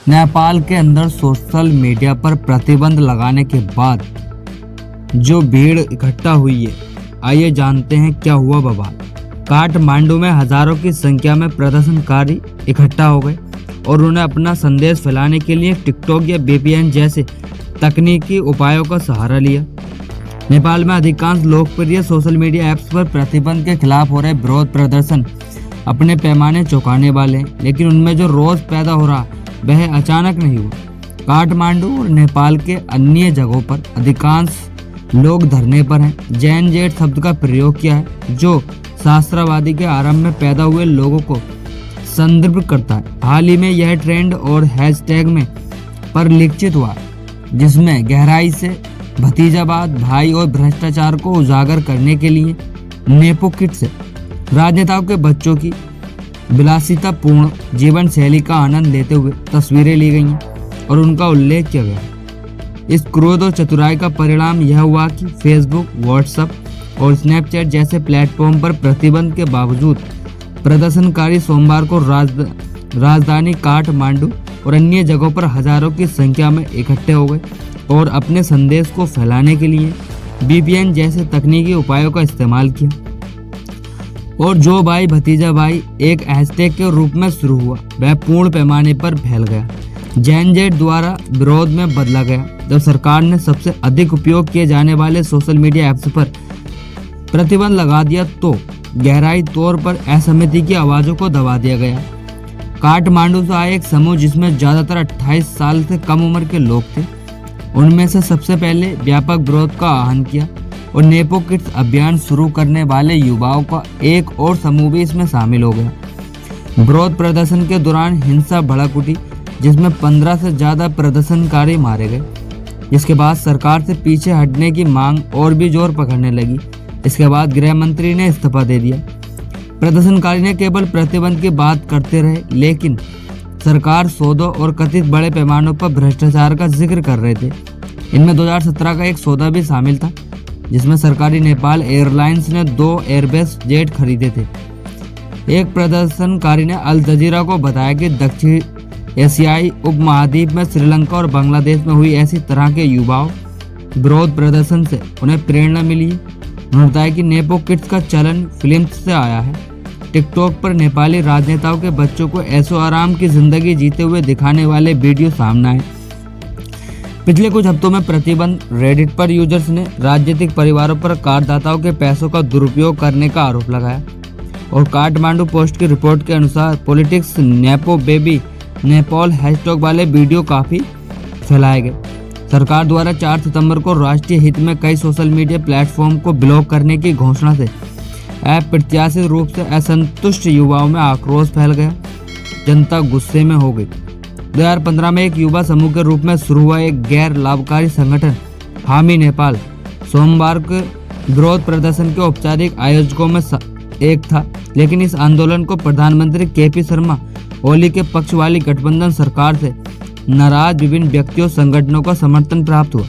नेपाल के अंदर social media पर प्रतिबंध लगाने के बाद जो भीड़ इकट्ठा हुई है, आइए जानते हैं क्या हुआ बवाल। काठमांडू में हजारों की संख्या में प्रदर्शनकारी इकट्ठा हो गए और उन्हें अपना संदेश फैलाने के लिए टिकटॉक या VPN जैसे तकनीकी उपायों का सहारा लिया। नेपाल में अधिकांश लोकप्रिय सोशल मीडिया ऐप्स पर प्रतिबंध के खिलाफ हो रहे विरोध प्रदर्शन अपने पैमाने चौंकाने वाले हैं, लेकिन उनमें जो रोज पैदा हो रहा वह अचानक नहीं हुआ। काठमांडू और नेपाल के अन्य जगहों पर अधिकांश लोग धरने पर हैं। जैन जेट शब्द का प्रयोग किया है, जो शास्त्रवादी के आरंभ में पैदा हुए लोगों को संदर्भित करता है। हाल ही में यह ट्रेंड और हैशटैग में परिलक्षित हुआ, जिसमें गहराई से भतीजावाद, भाई और भ्रष्टाचार को उजागर करने के लिए नेपो किट से राजनेताओं के बच्चों की विलासितापूर्ण जीवन शैली का आनंद लेते हुए तस्वीरें ली गई हैं और उनका उल्लेख किया गया। इस क्रोध और चतुराई का परिणाम यह हुआ कि फेसबुक, व्हाट्सएप और स्नैपचैट जैसे प्लेटफॉर्म पर प्रतिबंध के बावजूद प्रदर्शनकारी सोमवार को राजधानी काठमांडू और अन्य जगहों पर हजारों की संख्या में इकट्ठे हो गए और अपने संदेश को फैलाने के लिए VPN जैसे तकनीकी उपायों का इस्तेमाल किया। और जो भाई भतीजा भाई एक हैशटैग के रूप में शुरू हुआ, वह पूर्ण पैमाने पर फैल गया। जैन जेट द्वारा विरोध में बदला गया जब सरकार ने सबसे अधिक उपयोग किए जाने वाले सोशल मीडिया ऐप्स पर प्रतिबंध लगा दिया, तो गहराई तौर पर असहमति की आवाजों को दबा दिया गया। काठमांडू से आए एक समूह, जिसमें ज्यादातर 28 साल से कम उम्र के लोग थे, उनमें से सबसे पहले व्यापक विरोध का आह्वान किया और नेपो किड्स अभियान शुरू करने वाले युवाओं का एक और समूह भी इसमें शामिल हो गया। विरोध प्रदर्शन के दौरान हिंसा भड़क उठी, जिसमें 15 से ज्यादा प्रदर्शनकारी मारे गए। इसके बाद सरकार से पीछे हटने की मांग और भी जोर पकड़ने लगी। इसके बाद गृह मंत्री ने इस्तीफा दे दिया। प्रदर्शनकारी ने केवल प्रतिबंध की बात करते रहे, लेकिन सरकार सौदों और कथित बड़े पैमानों पर भ्रष्टाचार का जिक्र कर रहे थे। इनमें 2017 का एक सौदा भी शामिल था, जिसमें सरकारी नेपाल एयरलाइंस ने 2 एयरबेस जेट खरीदे थे। एक प्रदर्शनकारी ने अल जजीरा को बताया कि दक्षिण एशियाई उपमहाद्वीप में श्रीलंका और बांग्लादेश में हुई ऐसी तरह के युवाओं विरोध प्रदर्शन से उन्हें प्रेरणा मिली। उन्होंने बताया कि नेपो किड्स का चलन फिल्म से आया है। टिकटॉक पर नेपाली राजनेताओं के बच्चों को ऐशो आराम की जिंदगी जीते हुए दिखाने वाले वीडियो सामने आए। पिछले कुछ हफ्तों में प्रतिबंध रेडिट पर यूजर्स ने राजनीतिक परिवारों पर करदाताओं के पैसों का दुरुपयोग करने का आरोप लगाया और काठमांडू पोस्ट की रिपोर्ट के अनुसार politics nepo baby Nepal hashtag वाले वीडियो काफी फैलाए गए। सरकार द्वारा 4 सितंबर को राष्ट्रीय हित में कई सोशल मीडिया प्लेटफॉर्म को ब्लॉक करने की घोषणा से अप्रत्याशित रूप से असंतुष्ट युवाओं में आक्रोश फैल गया। जनता गुस्से में हो गई। 2015 में एक युवा समूह के रूप में शुरू हुआ एक गैर लाभकारी संगठन हामी नेपाल सोमवार के विरोध प्रदर्शन के औपचारिक आयोजकों में एक था, लेकिन इस आंदोलन को प्रधानमंत्री KP शर्मा ओली के पक्ष वाली गठबंधन सरकार से नाराज विभिन्न व्यक्तियों संगठनों का समर्थन प्राप्त हुआ।